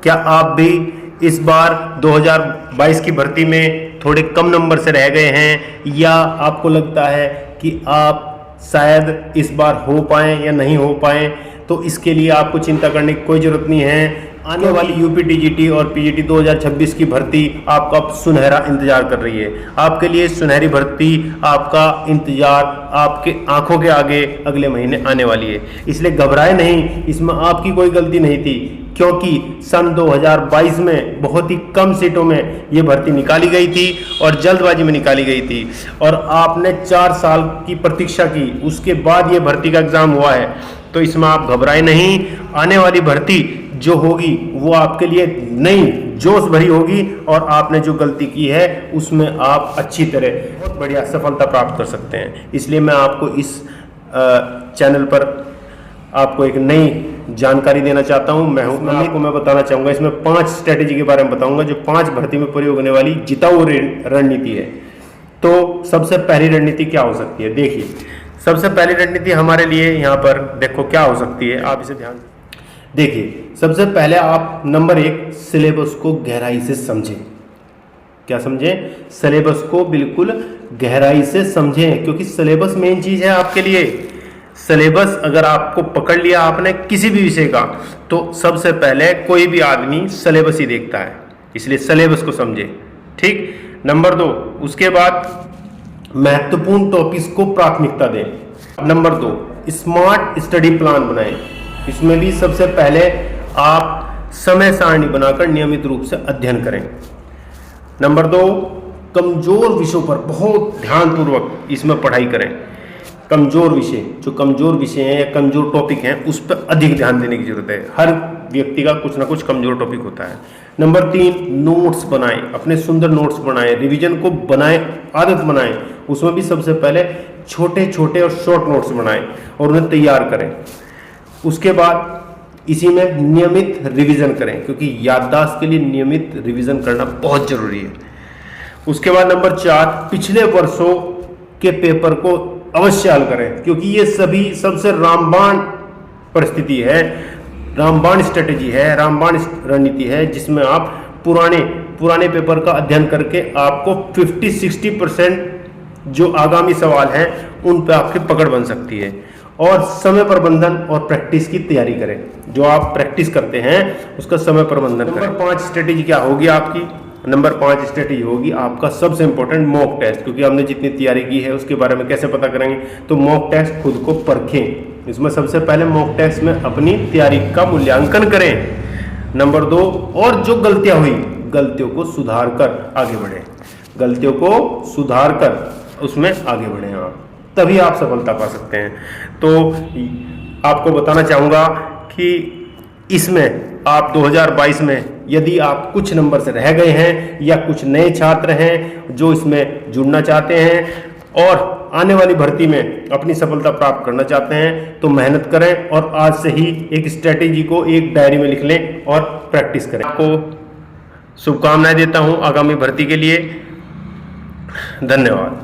क्या आप भी इस बार 2022 की भर्ती में थोड़े कम नंबर से रह गए हैं, या आपको लगता है कि आप शायद इस बार हो पाएँ या नहीं हो पाएँ? तो इसके लिए आपको चिंता करने की कोई ज़रूरत नहीं है। आने वाली यूपी टीजीटी और पीजीटी 2026 की भर्ती आपका सुनहरा इंतजार कर रही है। आपके लिए सुनहरी भर्ती, आपका इंतजार आपके आंखों के आगे अगले महीने आने वाली है। इसलिए घबराए नहीं, इसमें आपकी कोई गलती नहीं थी, क्योंकि सन 2022 में बहुत ही कम सीटों में ये भर्ती निकाली गई थी और जल्दबाजी में निकाली गई थी, और आपने 4 साल की प्रतीक्षा की, उसके बाद ये भर्ती का एग्ज़ाम हुआ है। तो इसमें आप घबराए नहीं। आने वाली भर्ती जो होगी वो आपके लिए नई जोश भरी होगी, और आपने जो गलती की है उसमें आप अच्छी तरह बहुत बढ़िया सफलता प्राप्त कर सकते हैं। इसलिए मैं आपको इस चैनल पर आपको एक नई जानकारी देना चाहता हूं। मैं बताना चाहूँगा, इसमें 5 स्ट्रेटेजी के बारे में बताऊंगा जो 5 भर्ती में प्रयोग होने वाली जिताऊ रणनीति है। तो सबसे पहली रणनीति क्या हो सकती है? देखिए, सबसे पहली रणनीति हमारे लिए यहाँ पर देखो क्या हो सकती है, आप इसे ध्यान देखिए। सबसे पहले आप नंबर 1 सिलेबस को गहराई से समझें। क्या समझें? सिलेबस को बिल्कुल गहराई से समझें, क्योंकि सिलेबस मेन चीज है आपके लिए। सिलेबस अगर आपको पकड़ लिया आपने किसी भी विषय का, तो सबसे पहले कोई भी आदमी सिलेबस ही देखता है, इसलिए सिलेबस को समझें। ठीक। नंबर 2, उसके बाद महत्वपूर्ण टॉपिक्स को प्राथमिकता दें। नंबर 2, स्मार्ट स्टडी प्लान बनाएं। इसमें भी सबसे पहले आप समय सारणी बनाकर नियमित रूप से अध्ययन करें। नंबर 2, कमजोर विषयों पर बहुत ध्यानपूर्वक इसमें पढ़ाई करें। कमजोर विषय, जो कमजोर विषय हैं या कमजोर टॉपिक हैं, उस पर अधिक ध्यान देने की जरूरत है। हर व्यक्ति का कुछ ना कुछ कमजोर टॉपिक होता है। नंबर 3, नोट्स बनाएं, अपने सुंदर नोट्स बनाएं, रिवीजन को बनाएं, आदत बनाएं। उसमें भी सबसे पहले छोटे छोटे और शॉर्ट नोट्स बनाएं और उन्हें तैयार करें। उसके बाद इसी में नियमित रिवीजन करें, क्योंकि याददाश्त के लिए नियमित रिवीजन करना बहुत जरूरी है। उसके बाद नंबर 4, पिछले वर्षों के पेपर को अवश्य हल करें, क्योंकि ये सभी सबसे रामबाण परिस्थिति है, रामबाण स्ट्रेटेजी है, रामबाण रणनीति है, जिसमें आप पुराने पेपर का अध्ययन करके आपको 50-60% जो आगामी सवाल हैं उन पर आपकी पकड़ बन सकती है। और समय प्रबंधन और प्रैक्टिस की तैयारी करें। जो आप प्रैक्टिस करते हैं उसका समय प्रबंधन करें। नंबर 5 स्ट्रेटेजी क्या होगी आपकी? नंबर 5 स्ट्रेटेजी होगी आपका सबसे इंपॉर्टेंट मॉक टेस्ट, क्योंकि हमने जितनी तैयारी की है उसके बारे में कैसे पता करेंगे? तो मॉक टेस्ट खुद को परखें। इसमें सबसे पहले मॉक टेस्ट में अपनी तैयारी का मूल्यांकन करें। नंबर 2, और जो गलतियां हुई, गलतियों को सुधार कर आगे बढ़ें। गलतियों को सुधार कर उसमें आगे बढ़ें आप, तभी आप सफलता पा सकते हैं। तो आपको बताना चाहूँगा कि इसमें आप 2022 में यदि आप कुछ नंबर से रह गए हैं या कुछ नए छात्र हैं जो इसमें जुड़ना चाहते हैं और आने वाली भर्ती में अपनी सफलता प्राप्त करना चाहते हैं, तो मेहनत करें और आज से ही एक स्ट्रेटेजी को एक डायरी में लिख लें और प्रैक्टिस करें। आपको शुभकामनाएं देता हूं आगामी भर्ती के लिए। धन्यवाद।